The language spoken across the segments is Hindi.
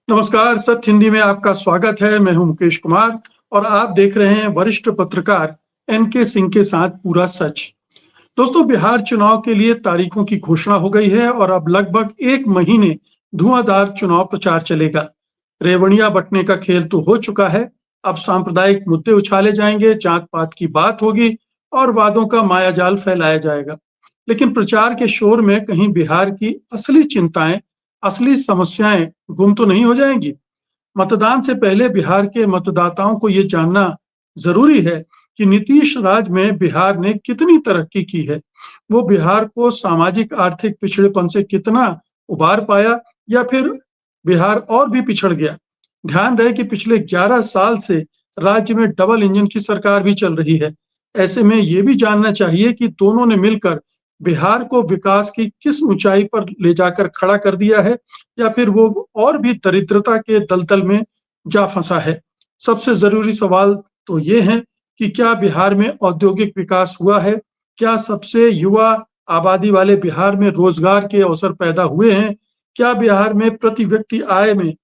नमस्कार, सत्य हिंदी में आपका स्वागत है। मैं हूं मुकेश कुमार और आप देख रहे हैं वरिष्ठ पत्रकार एनके सिंह के साथ पूरा सच। दोस्तों, बिहार चुनाव के लिए तारीखों की घोषणा हो गई है और अब लगभग 1 महीने धुआंधार चुनाव प्रचार चलेगा। रेवड़ियां बंटने का खेल तो हो चुका है। अब सांप्रदायिक मुद्दे उछाले जाएंगे, जात-पात की बात होगी और वादों का मायाजाल फैलाया जाएगा। लेकिन प्रचार के शोर में कहीं बिहार की असली चिंताएं, असली समस्याएं गुम तो नहीं हो जाएंगी? मतदान से पहले बिहार के मतदाताओं को ये जानना जरूरी है कि नीतीश राज में बिहार ने कितनी तरक्की की है। वो बिहार को सामाजिक आर्थिक पिछड़ेपन से कितना उबार पाया या फिर बिहार और भी पिछड़ गया। ध्यान रहे कि पिछले 11 साल से राज्य में डबल इंजन की सरकार भी चल रही है। ऐसे में ये भी जानना चाहिए कि दोनों ने मिलकर बिहार को विकास की किस ऊंचाई पर ले जाकर खड़ा कर दिया है या फिर वो और भी दरिद्रता के दलदल में जा फंसा है। सबसे ज़रूरी सवाल तो ये है कि क्या बिहार में औद्योगिक विकास हुआ है? क्या सबसे युवा आबादी वाले बिहार में रोज़गार के अवसर पैदा हुए हैं? क्या बिहार में प्रति व्यक्ति आय में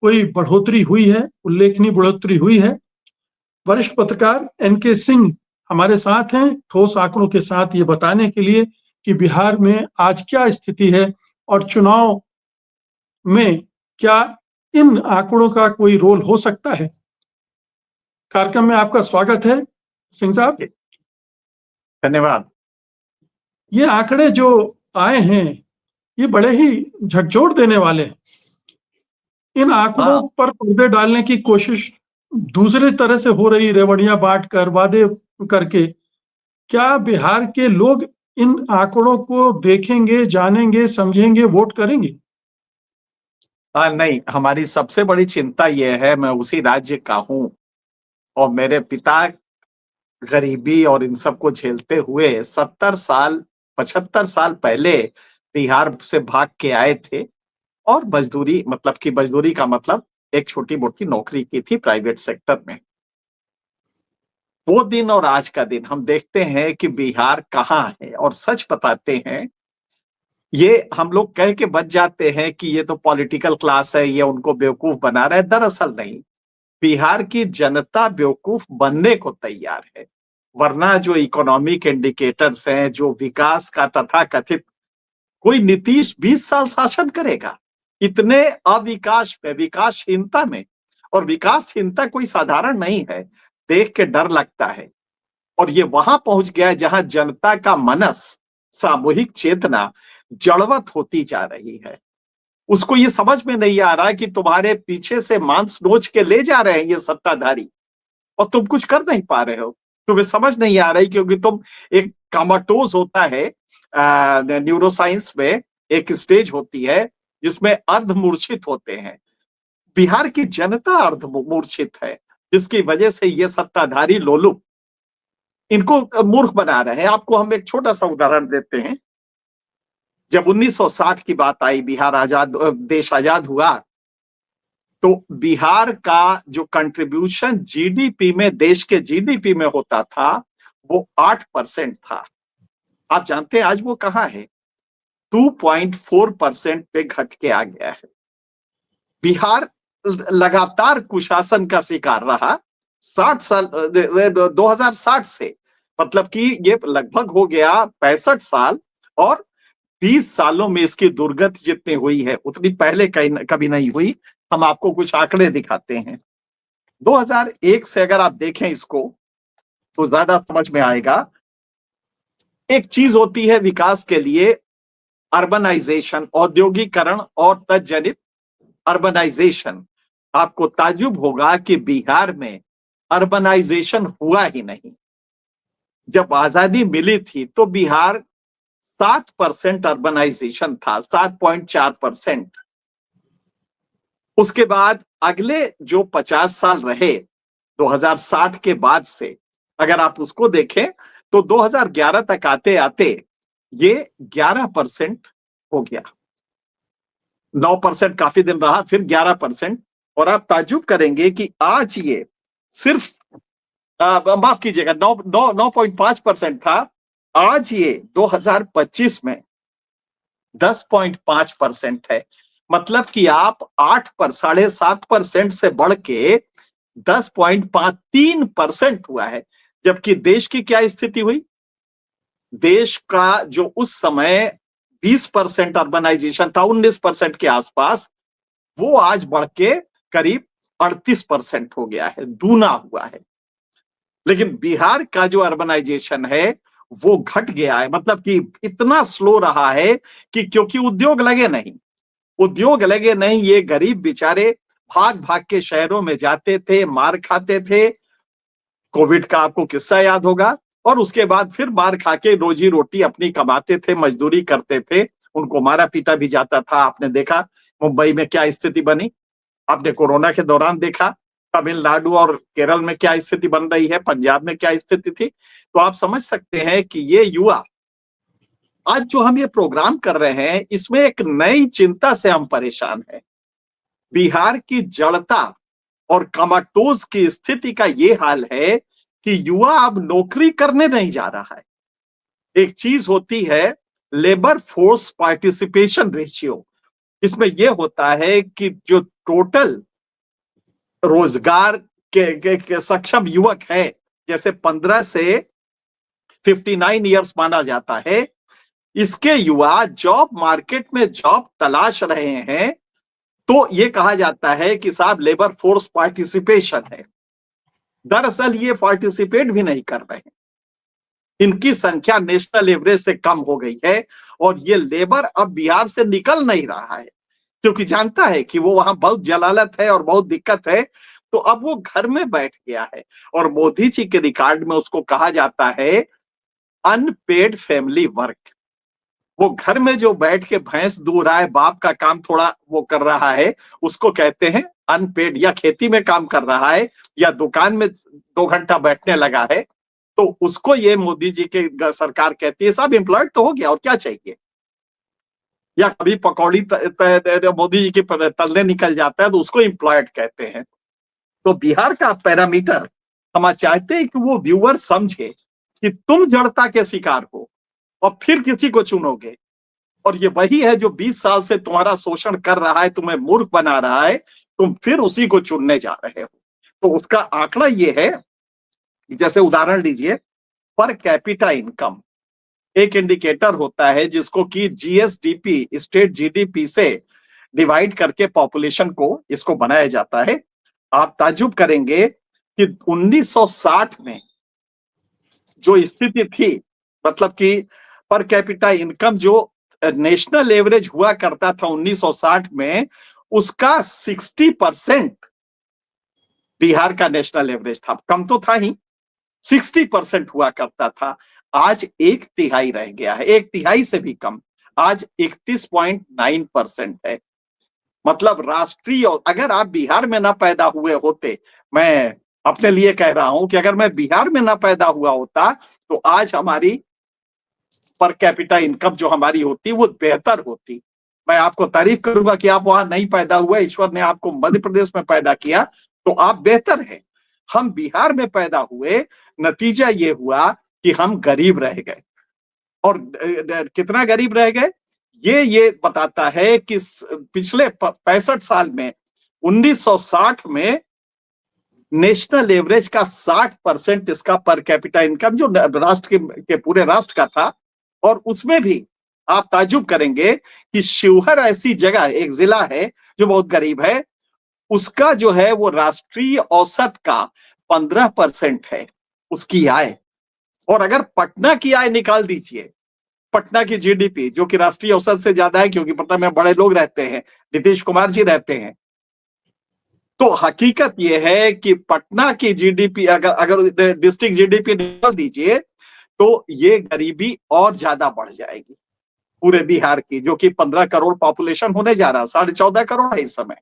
कोई बढ़ोतरी हुई है, उल्लेखनीय बढ़ोतरी हुई है? वरिष्ठ पत्रकार एनके सिंह हमारे साथ हैं, ठोस आंकड़ों के साथ ये बताने के लिए कि बिहार में आज क्या स्थिति है और चुनाव में क्या इन आंकड़ों का कोई रोल हो सकता है? कार्यक्रम में आपका स्वागत है, सिंह साहब। धन्यवाद। ये आंकड़े जो आए हैं, ये बड़े ही झकझोर देने वाले हैं। इन आंकड़ों हाँ, पर पर्दे डालने की कोशिश दूसरे तरह से हो रही, रेवड़ियां बांट कर, वादे करके। क्या बिहार के लोग इन आंकड़ों को देखेंगे, जानेंगे, समझेंगे, वोट करेंगे? नहीं, हमारी सबसे बड़ी चिंता ये है, मैं उसी राज्य का हूँ और मेरे पिता गरीबी और इन सब को झेलते हुए 70 साल, 75 साल पहले बिहार से भाग के आए थे और मजदूरी का मतलब एक छोटी-मोटी नौकरी की थी प्राइवेट सेक्टर में। वो दिन और आज का दिन हम देखते हैं कि बिहार कहाँ है और सच बताते हैं। ये हम लोग कह के बच जाते हैं कि ये तो पॉलिटिकल क्लास है, ये उनको बेवकूफ बना रहा है। दरअसल नहीं, बिहार की जनता बेवकूफ बनने को तैयार है। वरना जो इकोनॉमिक इंडिकेटर्स हैं, जो विकास का तथाकथित, कोई नीतीश 20 साल शासन करेगा इतने अविकास में, विकासहीनता में। और विकासहीनता कोई साधारण नहीं है, देख के डर लगता है। और ये वहां पहुंच गया है जहां जनता का मनस, सामूहिक चेतना जड़वत होती जा रही है। उसको ये समझ में नहीं आ रहा कि तुम्हारे पीछे से मांस नोच के ले जा रहे हैं ये सत्ताधारी और तुम कुछ कर नहीं पा रहे हो। तुम्हें समझ नहीं आ रही क्योंकि तुम एक कामाटोज होता है न्यूरोसाइंस में, एक स्टेज होती है जिसमें अर्धमूर्छित होते हैं। बिहार की जनता अर्धमूर्छित है, जिसकी वजह से ये सत्ताधारी लोलुप इनको मूर्ख बना रहे हैं। आपको हम एक छोटा सा उदाहरण देते हैं। जब 1960 की बात आई, देश आजाद हुआ, तो बिहार का जो कंट्रीब्यूशन जीडीपी में, देश के जीडीपी में होता था, वो 8% था। आप जानते हैं आज वो कहां है? 2.4% पे घट के आ गया है। बिहार लगातार कुशासन का शिकार रहा 2060 से, मतलब कि ये लगभग हो गया 65 साल। और 20 सालों में इसकी दुर्गति जितनी हुई है उतनी पहले कभी नहीं हुई। हम आपको कुछ आंकड़े दिखाते हैं। 2001 से अगर आप देखें इसको तो ज्यादा समझ में आएगा। एक चीज होती है विकास के लिए अर्बनाइजेशन, औद्योगिकरण और तत्जनित अर्बनाइजेशन। आपको ताज्जुब होगा कि बिहार में अर्बनाइजेशन हुआ ही नहीं। जब आजादी मिली थी तो बिहार 7% अर्बनाइजेशन था, 7.4%। उसके बाद अगले जो 50 साल रहे 2060 के बाद से, अगर आप उसको देखें तो 2011 तक आते आते ये 11% हो गया। 9% काफी दिन रहा, फिर 11%। और आप ताज्जुब करेंगे कि आज ये सिर्फ माफ कीजिएगा, 9.5% था। आज ये 2025 में 10.5% है। मतलब कि आप 8 पर 7.5% से बढ़ के 10.53% हुआ है। जबकि देश की क्या स्थिति हुई? देश का जो उस समय 20% अर्बनाइजेशन था, 19% के आसपास, वो आज बढ़ के करीब 38% हो गया है, दूना हुआ है। लेकिन बिहार का जो अर्बनाइजेशन है वो घट गया है, मतलब कि इतना स्लो रहा है कि क्योंकि उद्योग लगे नहीं, उद्योग लगे नहीं, ये गरीब बेचारे भाग भाग के शहरों में जाते थे, मार खाते थे। कोविड का आपको किस्सा याद होगा। और उसके बाद फिर मार खा के रोजी रोटी अपनी कमाते थे, मजदूरी करते थे, उनको मारा पीटा भी जाता था। आपने देखा मुंबई में क्या स्थिति बनी, आपने कोरोना के दौरान देखा तमिलनाडु और केरल में क्या स्थिति बन रही है, पंजाब में क्या स्थिति थी। तो आप समझ सकते हैं कि ये युवा, आज जो हम ये प्रोग्राम कर रहे हैं, इसमें एक नई चिंता से हम परेशान हैं। बिहार की जड़ता और कमाटोज की स्थिति का ये हाल है कि युवा अब नौकरी करने नहीं जा रहा है। एक चीज होती है लेबर फोर्स पार्टिसिपेशन रेशियो, इसमें यह होता है कि जो टोटल रोजगार के सक्षम युवक है, जैसे 15 से 59 ईयर्स माना जाता है, इसके युवा जॉब मार्केट में जॉब तलाश रहे हैं, तो ये कहा जाता है कि साहब लेबर फोर्स पार्टिसिपेशन है। दरअसल ये पार्टिसिपेट भी नहीं कर रहे हैं, इनकी संख्या नेशनल एवरेज से कम हो गई है और ये लेबर अब बिहार से निकल नहीं रहा है, क्योंकि जानता है कि वो वहां बहुत जलालत है और बहुत दिक्कत है, तो अब वो घर में बैठ गया है। और मोदी जी के रिकॉर्ड में उसको कहा जाता है अनपेड फैमिली वर्क। वो घर में जो बैठ के भैंस दूह रहा है, बाप का काम थोड़ा वो कर रहा है, उसको कहते हैं अनपेड। या खेती में काम कर रहा है या दुकान में 2 घंटा बैठने लगा है, तो उसको ये मोदी जी के सरकार कहती है सब एम्प्लॉयड तो हो गया और क्या चाहिए। या कभी पकौड़ी मोदी जी के तलने निकल जाता है तो उसको एम्प्लॉयड कहते हैं। तो बिहार का पैरामीटर हम चाहते हैं कि वो व्यूअर समझे कि तुम जड़ता के शिकार हो और फिर किसी को चुनोगे, और ये वही है जो 20 साल से तुम्हारा शोषण कर रहा है, तुम्हें मूर्ख बना रहा है, तुम फिर उसी को चुनने जा रहे हो। तो उसका आंकड़ा ये है, जैसे उदाहरण लीजिए पर कैपिटा इनकम, एक इंडिकेटर होता है जिसको कि जीएसडीपी, स्टेट जीडीपी से डिवाइड करके पॉपुलेशन को इसको बनाया जाता है। आप ताज्जुब करेंगे कि 1960 में जो स्थिति थी, मतलब कि पर कैपिटा इनकम जो नेशनल एवरेज हुआ करता था 1960 में, उसका 60% बिहार का नेशनल एवरेज था। कम तो था ही, 60% हुआ करता था। आज 1/3 रह गया है, 1/3 से भी कम, आज 31.9% है। मतलब राष्ट्रीय, अगर आप बिहार में ना पैदा हुए होते, मैं अपने लिए कह रहा हूं कि अगर मैं बिहार में ना पैदा हुआ होता तो आज हमारी पर कैपिटा इनकम जो हमारी होती वो बेहतर होती। मैं आपको तारीफ करूंगा कि आप वहां नहीं पैदा हुए, ईश्वर ने आपको मध्य प्रदेश में पैदा किया तो आप बेहतर हैं। हम बिहार में पैदा हुए, नतीजा ये हुआ कि हम गरीब रह गए। और कितना गरीब रह गए ये बताता है कि पिछले 65 साल में 1960 में नेशनल एवरेज का 60% इसका पर कैपिटा इनकम जो राष्ट्र के पूरे राष्ट्र का था। और उसमें भी आप ताज्जुब करेंगे कि शिवहर ऐसी जगह, एक जिला है जो बहुत गरीब है, उसका जो है वो राष्ट्रीय औसत का 15% है उसकी आय। और अगर पटना की आय निकाल दीजिए, पटना की जीडीपी जो कि राष्ट्रीय औसत से ज्यादा है, क्योंकि पटना में बड़े लोग रहते हैं, नीतीश कुमार जी रहते हैं, तो हकीकत यह है कि पटना की जीडीपी अगर डिस्ट्रिक्ट जीडीपी निकाल दीजिए तो ये गरीबी और ज्यादा बढ़ जाएगी पूरे बिहार की, जो कि 15 करोड़ पॉपुलेशन होने जा रहा, 14.5 करोड़ है इस समय।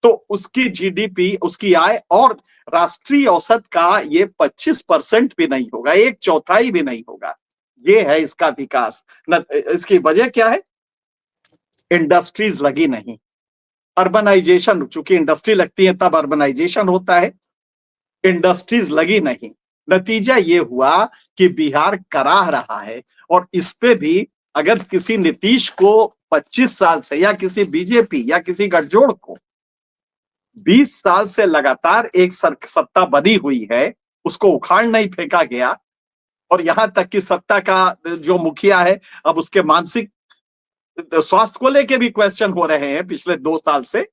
तो उसकी जीडीपी, उसकी आय और राष्ट्रीय औसत का ये 25% भी नहीं होगा, 1/4 भी नहीं होगा। ये है इसका विकास। इसकी वजह क्या है? इंडस्ट्रीज लगी नहीं, अर्बनाइजेशन, चूंकि इंडस्ट्री लगती है तब अर्बनाइजेशन होता है, इंडस्ट्रीज लगी नहीं। नतीजा ये हुआ कि बिहार कराह रहा है। और इस पे भी अगर किसी नीतीश को 25 साल से या किसी बीजेपी या किसी गठजोड़ को 20 साल से लगातार एक सत्ता बनी हुई है, उसको उखाड़ नहीं फेंका गया, और यहां तक कि सत्ता का जो मुखिया है अब उसके मानसिक स्वास्थ्य को लेके भी क्वेश्चन हो रहे हैं पिछले 2 साल से,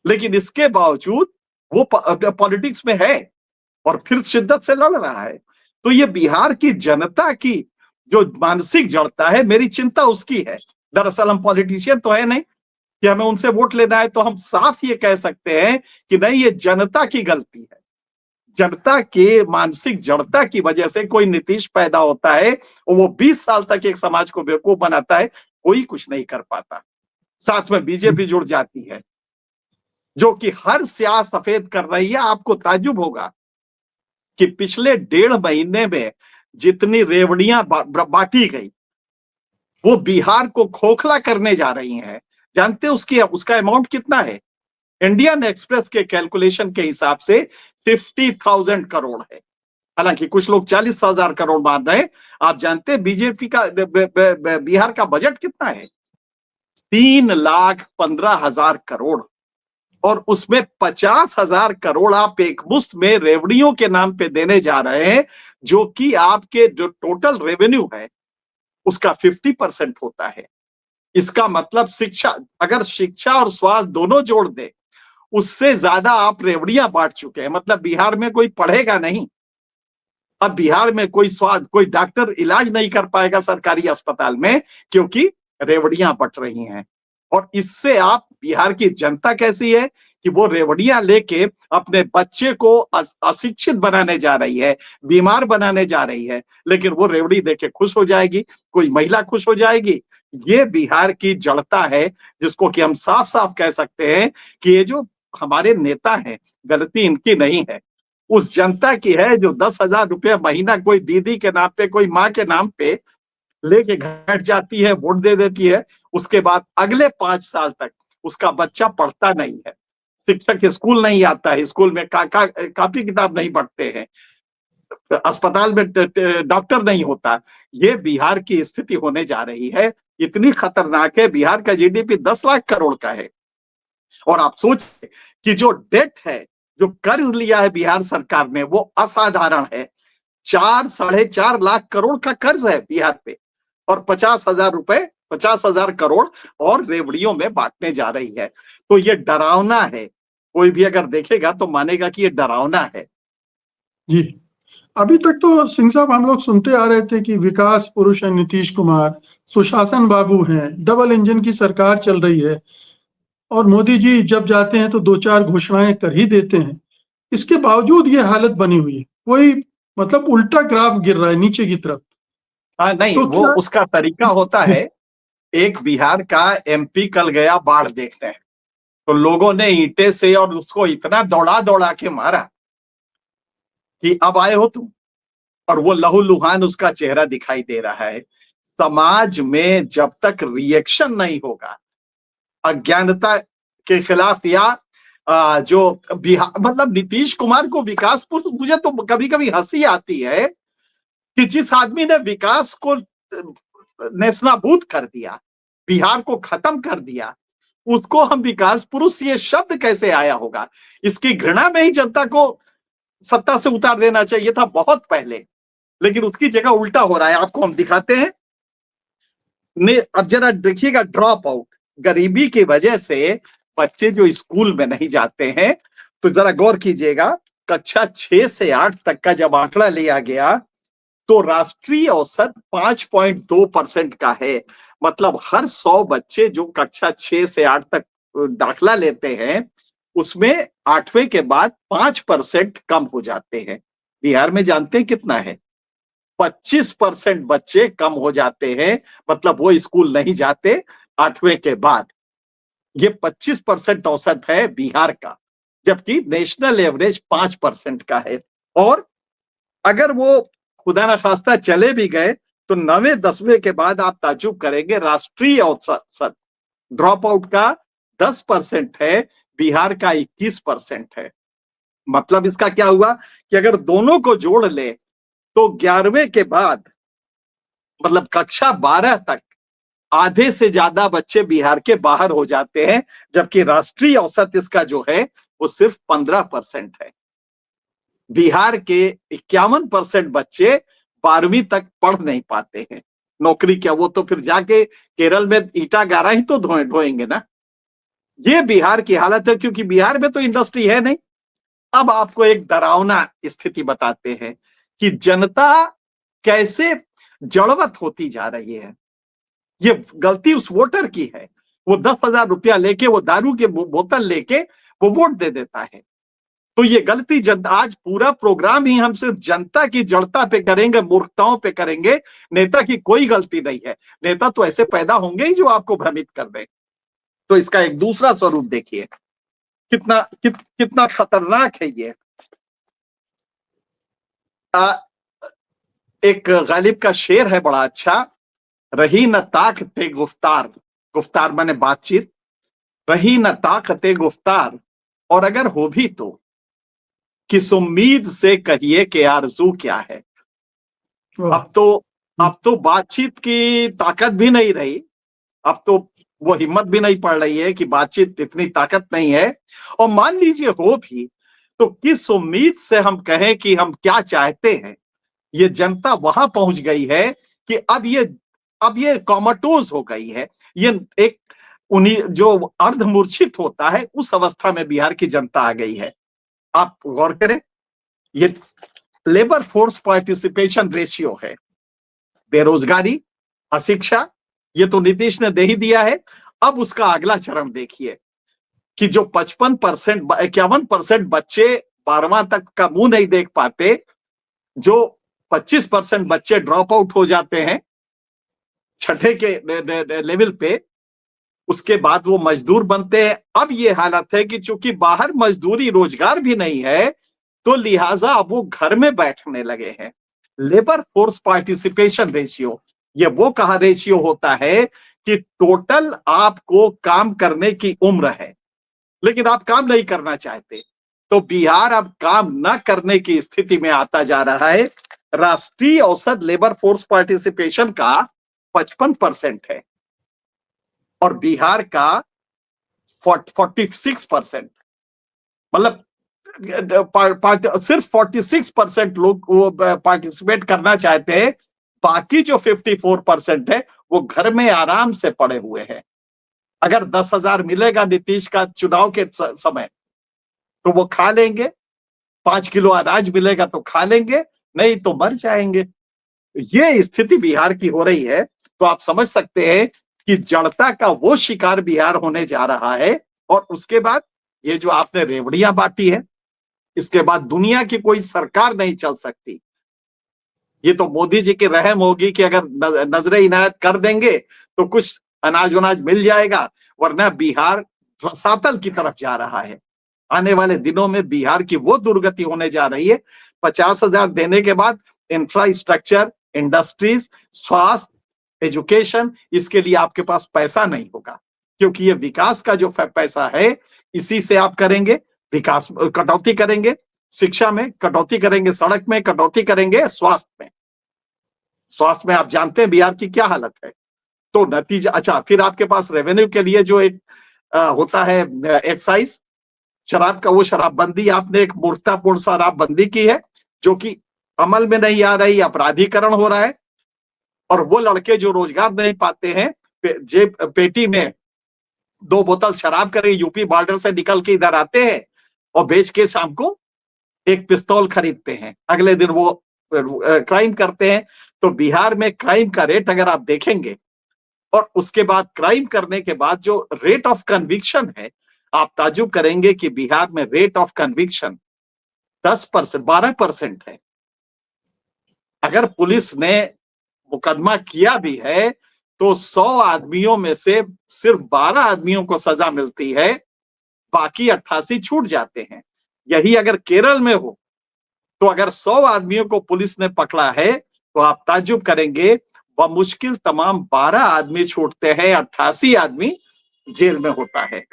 लेकिन इसके बावजूद वो पॉलिटिक्स में है और फिर शिद्दत से लड़ रहा है। तो ये बिहार की जनता की जो मानसिक जड़ता है, मेरी चिंता उसकी है। दरअसल हम पॉलिटिशियन तो है नहीं कि हमें उनसे वोट लेना है, तो हम साफ ये कह सकते हैं कि नहीं, ये जनता की गलती है। जनता के मानसिक जड़ता की वजह से कोई नीतीश पैदा होता है और वो 20 साल तक एक समाज को बेवकूफ बनाता है, कोई कुछ नहीं कर पाता। साथ में बीजेपी जुड़ जाती है जो कि हर स्याह सफेद कर रही है। आपको ताज्जुब होगा कि पिछले 1.5 महीने में जितनी रेवड़ियां बांटी गई वो बिहार को खोखला करने जा रही हैं। जानते हैं उसका अमाउंट कितना है? इंडियन एक्सप्रेस के कैलकुलेशन के हिसाब से 50,000 करोड़ है। हालांकि कुछ लोग 40,000 करोड़ मान रहे हैं। आप जानते हैं बीजेपी का बिहार का बजट कितना है? 3,15,000 करोड़, और उसमें 50,000 करोड़ आप एक मुश्त में रेवड़ियों के नाम पे देने जा रहे हैं, जो कि आपके जो टोटल रेवेन्यू है उसका 50% होता है। इसका मतलब शिक्षा, अगर शिक्षा और स्वास्थ्य दोनों जोड़ दे, उससे ज्यादा आप रेवड़ियां बांट चुके हैं। मतलब बिहार में कोई पढ़ेगा नहीं, अब बिहार में कोई डॉक्टर इलाज नहीं कर पाएगा सरकारी अस्पताल में, क्योंकि रेवड़ियां बट रही हैं। और इससे आप बिहार की जनता कैसी है कि वो रेवड़ियां लेके अपने बच्चे को अशिक्षित बनाने जा रही है, बीमार बनाने जा रही है, लेकिन वो रेवड़ी देके खुश हो जाएगी, कोई महिला खुश हो जाएगी। ये बिहार की जड़ता है, जिसको कि हम साफ साफ कह सकते हैं कि ये जो हमारे नेता हैं, गलती इनकी नहीं है, उस जनता की है जो 10,000 रुपया महीना कोई दीदी के नाम पे, कोई माँ के नाम पे लेके घर जाती है, वोट दे देती है। उसके बाद अगले 5 साल तक उसका बच्चा पढ़ता नहीं है, शिक्षक स्कूल नहीं आता है, स्कूल में कापी किताब नहीं पढ़ते हैं, अस्पताल में डॉक्टर नहीं होता। ये बिहार की स्थिति होने जा रही है। इतनी खतरनाक है। बिहार का जीडीपी 10 लाख करोड़ का है, और आप सोचिए कि जो डेट है, जो कर्ज लिया है बिहार सरकार ने, वो असाधारण है। 4-4.5 लाख करोड़ का कर्ज है बिहार पे, और 50,000 करोड़ और रेवड़ियों में बांटने जा रही है। तो ये डरावना है। कोई भी अगर देखेगा तो मानेगा कि ये डरावना है। जी, अभी तक तो सिंह साहब हम लोग सुनते आ रहे थे कि विकास पुरुष है नीतीश कुमार, सुशासन बाबू हैं, डबल इंजन की सरकार चल रही है और मोदी जी जब जाते हैं तो 2-4 घोषणाएं कर ही देते हैं। इसके बावजूद ये हालत बनी हुई है। कोई मतलब उल्टा ग्राफ गिर रहा है नीचे की तरफ। हाँ, नहीं, तो वो क्या उसका तरीका होता है। एक बिहार का एमपी कल गया बाढ़ देखने, तो लोगों ने ईंटे से और उसको इतना दौड़ा दौड़ा के मारा कि अब आए हो तुम, और वो लहूलुहान उसका चेहरा दिखाई दे रहा है। समाज में जब तक रिएक्शन नहीं होगा अज्ञानता के खिलाफ, या जो बिहार, मतलब नीतीश कुमार को विकास पुरुष, मुझे तो कभी कभी हंसी आती है कि जिस आदमी ने विकास को नेस्तनाबूद कर दिया, बिहार को खत्म कर दिया, उसको हम विकास पुरुष, ये शब्द कैसे आया होगा? इसकी घृणा में ही जनता को सत्ता से उतार देना चाहिए था बहुत पहले, लेकिन उसकी जगह उल्टा हो रहा है। आपको हम दिखाते हैं। अब जरा देखिएगा, ड्रॉप आउट, गरीबी की वजह से बच्चे जो स्कूल में नहीं जाते हैं, तो जरा गौर कीजिएगा, कक्षा 6 से 8 तक का जब आंकड़ा लिया गया तो राष्ट्रीय औसत 5.2% का है। मतलब हर 100 बच्चे जो कक्षा 6 से 8 तक दाखिला लेते हैं, उसमें 8वें के बाद 5% कम हो जाते हैं। बिहार में जानते हैं कितना है? 25% बच्चे कम हो जाते हैं। मतलब वो स्कूल नहीं जाते 8वें के बाद। ये 25% औसत है बिहार का, जबकि नेशनल एवरेज 5% का है। और अगर वो खुदा ना खास्ता चले भी गए तो 9वें 10वें के बाद आप ताज्जुब करेंगे, राष्ट्रीय औसत ड्रॉप आउट का 10% है, बिहार का 21% है। मतलब इसका क्या हुआ कि अगर दोनों को जोड़ ले तो 11वें के बाद मतलब कक्षा 12 तक आधे से ज्यादा बच्चे बिहार के बाहर हो जाते हैं, जबकि राष्ट्रीय औसत इसका जो है वो सिर्फ 15% है। बिहार के 51% बच्चे 12वीं तक पढ़ नहीं पाते हैं। नौकरी क्या, वो तो फिर जाके केरल में ईटा गारा ही तो ढोएंगे ना। ये बिहार की हालत है, क्योंकि बिहार में तो इंडस्ट्री है नहीं। अब आपको एक डरावना स्थिति बताते हैं कि जनता कैसे जड़वत होती जा रही है। ये गलती उस वोटर की है। वो 10,000 रुपया लेके, वो दारू के बोतल लेके वो वोट दे देता है। तो ये गलती आज पूरा प्रोग्राम ही हम सिर्फ जनता की जड़ता पे करेंगे, मूर्खताओं पे करेंगे। नेता की कोई गलती नहीं है। नेता तो ऐसे पैदा होंगे ही जो आपको भ्रमित कर दें। तो इसका एक दूसरा स्वरूप देखिए, कितना खतरनाक है ये। एक गालिब का शेर है बड़ा अच्छा, रही न ताकते गुफ्तार, गुफ्तार माने बातचीत, रही न ताकते गुफ्तार, और अगर हो भी तो किस उम्मीद से कहिए कि आरज़ू क्या है। अब तो बातचीत की ताकत भी नहीं रही। अब तो वो हिम्मत भी नहीं पड़ रही है कि बातचीत इतनी ताकत नहीं है। और मान लीजिए हो भी, तो किस उम्मीद से हम कहें कि हम क्या चाहते हैं। ये जनता वहां पहुंच गई है कि अब ये कॉमाटोज हो गई है। ये एक उन्हीं जो अर्धमूर्छित होता है उस अवस्था में बिहार की जनता आ गई है। आप गौर करें, ये लेबर फोर्स पार्टिसिपेशन रेशियो है। बेरोजगारी, अशिक्षा, ये तो नीतीश ने दे ही दिया है। अब उसका अगला चरण देखिए कि जो 55%, 51% बच्चे 12वां तक का मुंह नहीं देख पाते, जो 25% बच्चे ड्रॉप आउट हो जाते हैं छठे के लेवल पे, उसके बाद वो मजदूर बनते हैं। अब ये हालत है कि चूंकि बाहर मजदूरी रोजगार भी नहीं है, तो लिहाजा अब वो घर में बैठने लगे हैं। लेबर फोर्स पार्टिसिपेशन रेशियो, ये वो कहा रेशियो होता है कि टोटल आपको काम करने की उम्र है, लेकिन आप काम नहीं करना चाहते। तो बिहार अब काम न करने की स्थिति में आता जा रहा है। राष्ट्रीय औसत लेबर फोर्स पार्टिसिपेशन का 55% है और बिहार का 46%। मतलब सिर्फ 46% लोग वो पार्टिसिपेट करना चाहते हैं। बाकी जो 54% है वो घर में आराम से पड़े हुए हैं। अगर 10,000 मिलेगा नीतीश का चुनाव के समय, तो वो खा लेंगे। 5 किलो अनाज मिलेगा तो खा लेंगे, नहीं तो मर जाएंगे। ये स्थिति बिहार की हो रही है। तो आप समझ सकते हैं कि जड़ता का वो शिकार बिहार होने जा रहा है। और उसके बाद ये जो आपने रेवड़ियां बांटी है, इसके बाद दुनिया की कोई सरकार नहीं चल सकती। ये तो मोदी जी की रहम होगी कि अगर नजरे इनायत कर देंगे तो कुछ अनाज वनाज मिल जाएगा, वरना बिहार रसातल की तरफ जा रहा है। आने वाले दिनों में बिहार की वो दुर्गति होने जा रही है। 50,000 देने के बाद इंफ्रास्ट्रक्चर, इंडस्ट्रीज, स्वास्थ्य, एजुकेशन, इसके लिए आपके पास पैसा नहीं होगा, क्योंकि ये विकास का जो पैसा है इसी से आप करेंगे। विकास कटौती करेंगे, शिक्षा में कटौती करेंगे, सड़क में कटौती करेंगे, स्वास्थ्य में। स्वास्थ्य में आप जानते हैं बिहार की क्या हालत है। तो नतीजा, अच्छा, फिर आपके पास रेवेन्यू के लिए जो एक होता है एक्साइज, शराब का, वो शराबबंदी आपने एक मूर्खतापूर्ण शराबबंदी की है जो कि अमल में नहीं आ रही, अपराधीकरण हो रहा है। और वो लड़के जो रोजगार नहीं पाते हैं, जेब पेटी में 2 बोतल शराब करे, यूपी बॉर्डर से निकल के इधर आते हैं और बेच के शाम को एक पिस्तौल खरीदते हैं, अगले दिन वो क्राइम करते हैं। तो बिहार में क्राइम का रेट अगर आप देखेंगे, और उसके बाद क्राइम करने के बाद जो रेट ऑफ कन्विक्शन है, आप ताजुब करेंगे कि बिहार में रेट ऑफ कन्विक्शन 10%, 12% है। अगर पुलिस ने मुकदमा किया भी है तो 100 आदमियों में से सिर्फ 12 आदमियों को सजा मिलती है, बाकी 88 छूट जाते हैं। यही अगर केरल में हो, तो अगर 100 आदमियों को पुलिस ने पकड़ा है तो आप ताज्जुब करेंगे बमुश्किल तमाम 12 आदमी छूटते हैं, 88 आदमी जेल में होता है।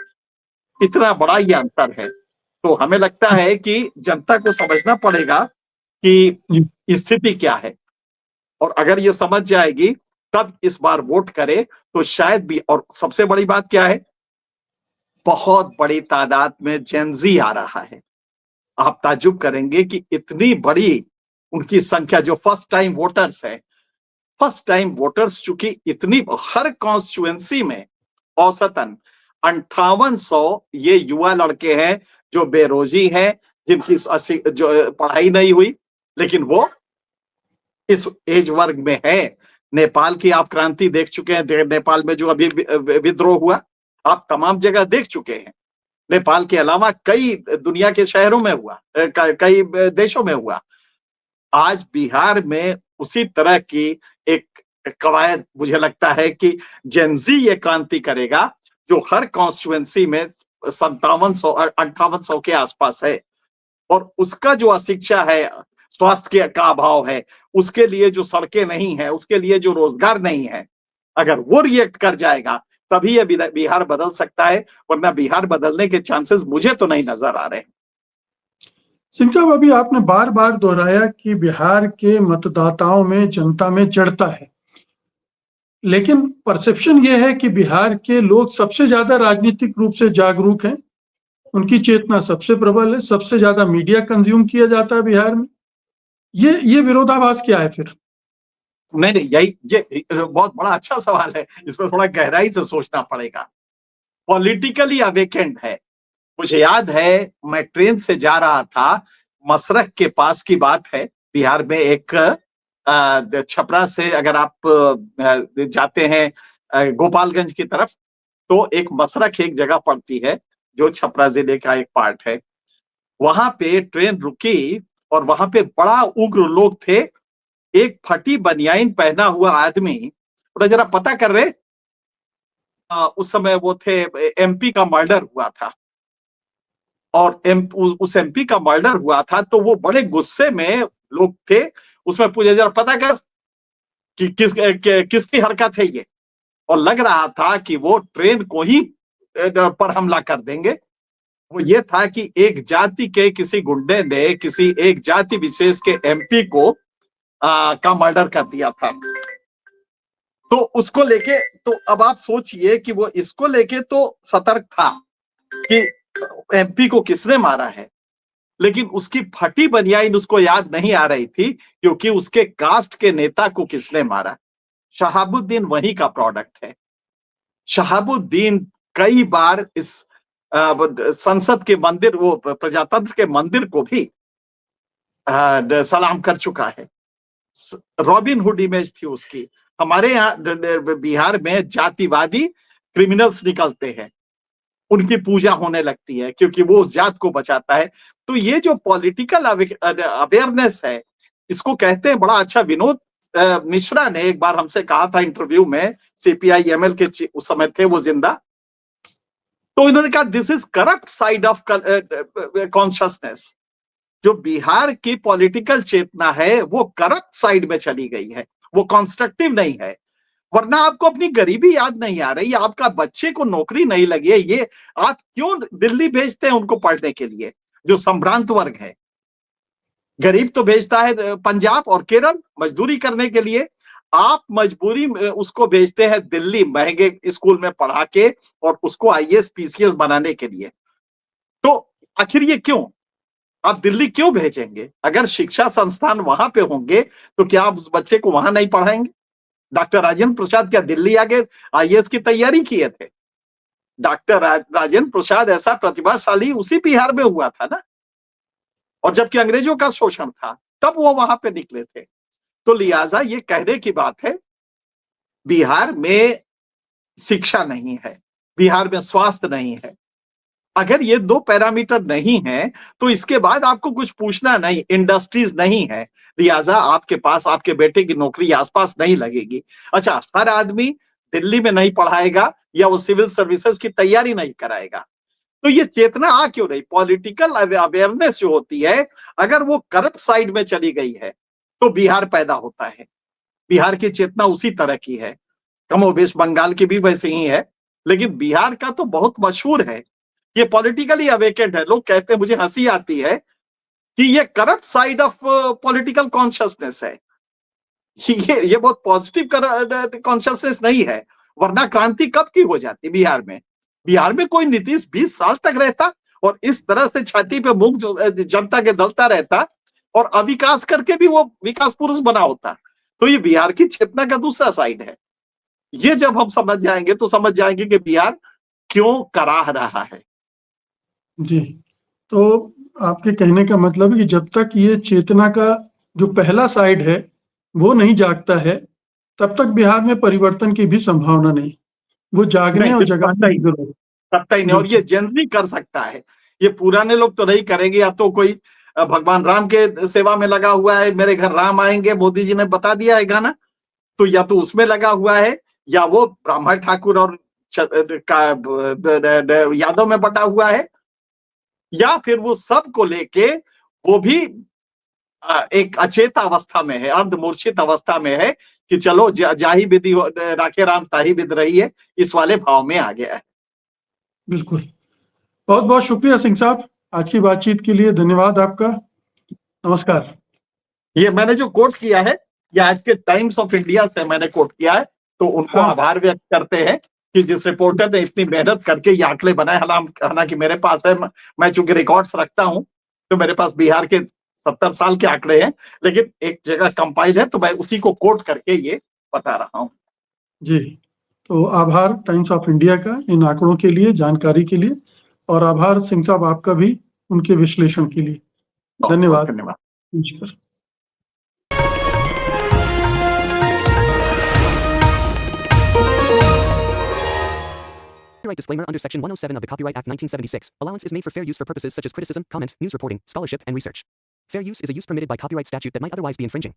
इतना बड़ा ये अंतर है। तो हमें लगता है कि जनता को समझना पड़ेगा कि स्थिति क्या है। और अगर ये समझ जाएगी तब इस बार वोट करे तो शायद भी। और सबसे बड़ी बात क्या है, बहुत बड़ी तादाद में जेनजी आ रहा है। आप ताज्जुब करेंगे कि इतनी बड़ी उनकी संख्या, जो फर्स्ट टाइम वोटर्स है, फर्स्ट टाइम वोटर्स चूंकि इतनी, हर कॉन्स्टिट्यूएंसी में औसतन 5800 ये युवा लड़के हैं जो बेरोजी हैं, जिनकी जो पढ़ाई नहीं हुई, लेकिन वो इस एज वर्ग में है। नेपाल की आप क्रांति देख चुके हैं, नेपाल में जो अभी विद्रोह हुआ, आप तमाम जगह देख चुके हैं। नेपाल के अलावा कई दुनिया के शहरों में हुआ, कई देशों में हुआ। आज बिहार में उसी तरह की एक कवायद मुझे लगता है कि जेनजी ये क्रांति करेगा, जो हर कॉन्स्टिट्यूएंसी में 5700 और 5800 के आसपास है। और उसका जो अशिक्षा है, स्वास्थ्य का अभाव है, उसके लिए जो सड़कें नहीं है, उसके लिए जो रोजगार नहीं है, अगर वो रिएक्ट कर जाएगा तभी ये बिहार बदल सकता है, वरना बिहार बदलने के चांसेस मुझे तो नहीं नजर आ रहे। सिंह साहब, अभी आपने बार बार दोहराया कि बिहार के मतदाताओं में, जनता में जड़ता है, लेकिन परसेप्शन ये है कि बिहार के लोग सबसे ज्यादा राजनीतिक रूप से जागरूक हैं, उनकी चेतना सबसे प्रबल है, सबसे ज्यादा मीडिया कंज्यूम किया जाता है बिहार में। ये विरोधाभास क्या है फिर? नहीं नहीं, यही ये बहुत बड़ा अच्छा सवाल है, इसमें थोड़ा गहराई से सोचना पड़ेगा। पॉलिटिकली अवेकेंड है। मुझे याद है, मैं ट्रेन से जा रहा था, मसरख के पास की बात है, बिहार में एक छपरा से अगर आप जाते हैं गोपालगंज की तरफ, तो एक मसरख एक जगह पड़ती है जो छपरा जिले का एक पार्ट है। वहां पे ट्रेन रुकी और वहां पे बड़ा उग्र लोग थे। एक फटी बनियाइन पहना हुआ आदमी, बोला जरा पता कर रहे, उस समय वो थे, एमपी का मर्डर हुआ था, और उस एमपी का मर्डर हुआ था, तो वो बड़े गुस्से में लोग थे। उसमें पूछे जरा पता कर कि किसकी हरकत है ये, और लग रहा था कि वो ट्रेन को ही पर हमला कर देंगे। वो ये था कि एक जाति के किसी गुंडे ने किसी एक जाति विशेष के एमपी को का मर्डर कर दिया था। तो उसको लेके, तो अब आप सोचिए कि वो इसको लेके तो सतर्क था कि एमपी को किसने मारा है, लेकिन उसकी फटी बनियाइन उसको याद नहीं आ रही थी, क्योंकि उसके कास्ट के नेता को किसने मारा। शहाबुद्दीन वही का प्रोडक्ट है। शहाबुद्दीन कई बार इस संसद के मंदिर, वो प्रजातंत्र के मंदिर को भी सलाम कर चुका है। रॉबिन हुड इमेज थी उसकी। हमारे यहाँ बिहार में जातिवादी क्रिमिनल्स निकलते हैं, उनकी पूजा होने लगती है, क्योंकि वो उस जात को बचाता है। तो ये जो पॉलिटिकल अवेयरनेस है, इसको कहते हैं, बड़ा अच्छा विनोद मिश्रा ने एक बार हमसे कहा था इंटरव्यू में, सीपीआई एमएल के उस समय थे वो जिंदा, तो इन्होंने कहा this is corrupt side of consciousness. जो बिहार की पॉलिटिकल चेतना है वो करप्ट साइड में चली गई है, वो कंस्ट्रक्टिव नहीं है। वरना आपको अपनी गरीबी याद नहीं आ रही, आपका बच्चे को नौकरी नहीं लगी है, ये आप क्यों दिल्ली भेजते हैं उनको पढ़ने के लिए, जो संभ्रांत वर्ग है। गरीब तो भेजता है पंजाब और केरल मजदूरी करने के लिए, आप मजबूरी में उसको भेजते हैं दिल्ली महंगे स्कूल में पढ़ा के, और उसको आईएएस पीसीएस बनाने के लिए। तो आखिर ये क्यों? आप दिल्ली क्यों भेजेंगे? अगर शिक्षा संस्थान वहां पे होंगे तो क्या आप उस बच्चे को वहां नहीं पढ़ाएंगे? डॉक्टर राजेंद्र प्रसाद क्या दिल्ली आके आईएएस की तैयारी किए थे? डॉक्टर राजेंद्र प्रसाद ऐसा प्रतिभाशाली उसी बिहार में हुआ था ना, और जबकि अंग्रेजों का शोषण था तब वो वहां पे निकले थे। तो लिहाजा ये कहने की बात है, बिहार में शिक्षा नहीं है, बिहार में स्वास्थ्य नहीं है। अगर ये दो पैरामीटर नहीं है तो इसके बाद आपको कुछ पूछना नहीं, इंडस्ट्रीज नहीं है, लिहाजा आपके पास आपके बेटे की नौकरी आसपास नहीं लगेगी। अच्छा, हर आदमी दिल्ली में नहीं पढ़ाएगा या वो सिविल सर्विसेज की तैयारी नहीं कराएगा। तो ये चेतना आ क्यों नहीं? पॉलिटिकल अवेयरनेस जो होती है, अगर वो करप्ट साइड में चली गई है तो बिहार पैदा होता है। बिहार की चेतना उसी तरह की है, कमोबेश बंगाल की भी वैसे ही है, लेकिन बिहार का तो बहुत मशहूर है। ये पॉलिटिकली अवेकेंड है। लोग कहते हैं, मुझे हंसी आती है कि ये corrupt side of political consciousness है। ये बहुत पॉजिटिव कॉन्शियसनेस नहीं है, वरना क्रांति कब की हो जाती बिहार में। बिहार में कोई नीतीश 20 साल तक रहता और इस तरह से छाती पे मूंग जनता के दलता रहता और अविकास करके भी वो विकास पुरुष बना होता। तो ये बिहार की चेतना का दूसरा साइड है। ये जब हम समझ जाएंगे तो समझ जाएंगे कि बिहार क्यों कराह रहा है। जी, तो आपके कहने का मतलब है कि जब तक ये चेतना का जो पहला साइड है, वो नहीं जागता है, तब तक बिहार में परिवर्तन की भी संभावना नहीं। वो जागने नहीं, और बिल्कुल जगाने की सही जरूरत है। सकता ही नहीं, और ये बिल्कुल, जेन ज़ी कर सकता है। ये पुराने लोग तो नहीं करेंगे, या तो कोई भगवान राम के सेवा में लगा हुआ है, मेरे घर राम आएंगे, मोदी जी ने बता दिया है गाना, तो या तो उसमें लगा हुआ है, या वो ब्राह्मण ठाकुर और यादव में बटा हुआ है, या फिर वो सब को लेके वो भी एक अचेत अवस्था में है, अर्धमूर्छित अवस्था में है कि चलो जाहि विधि राखे राम ताहि विध रही है, इस वाले भाव में आ गया है। बिल्कुल। बहुत-बहुत शुक्रिया सिंह साहब, आज की बातचीत के लिए धन्यवाद आपका। नमस्कार। ये मैंने जो कोट किया है, ये आज के टाइम्स ऑफ इंडिया से मैंने कोट किया है, तो उनको हाँ, आभार व्यक्त करते हैं कि जिस रिपोर्टर ने इतनी मेहनत करके ये आंकड़े बनाए। हालांकि मेरे पास है, मैं चूंकि रिकॉर्ड्स रखता हूं, तो मेरे पास बिहार के 70 साल के आंकड़े हैं, लेकिन एक जगह कंपाइल है, तो मैं उसी को कोट करके ये बता रहा हूँ। जी। तो आभार टाइम्स ऑफ इंडिया का इन आंकड़ों के लिए, जानकारी के लिए, और आभार सिंह साहब आपका भी उनके विश्लेषण के लिए। बहुत बहुत धन्यवाद। धन्यवाद। नमस्कार। Copyright disclaimer under Section 107 of the Copyright Act 1976. Allowance is made for fair use for purposes such as criticism, comment, news reporting, scholarship, and research. Fair use is a use permitted by copyright statute that might otherwise be infringing.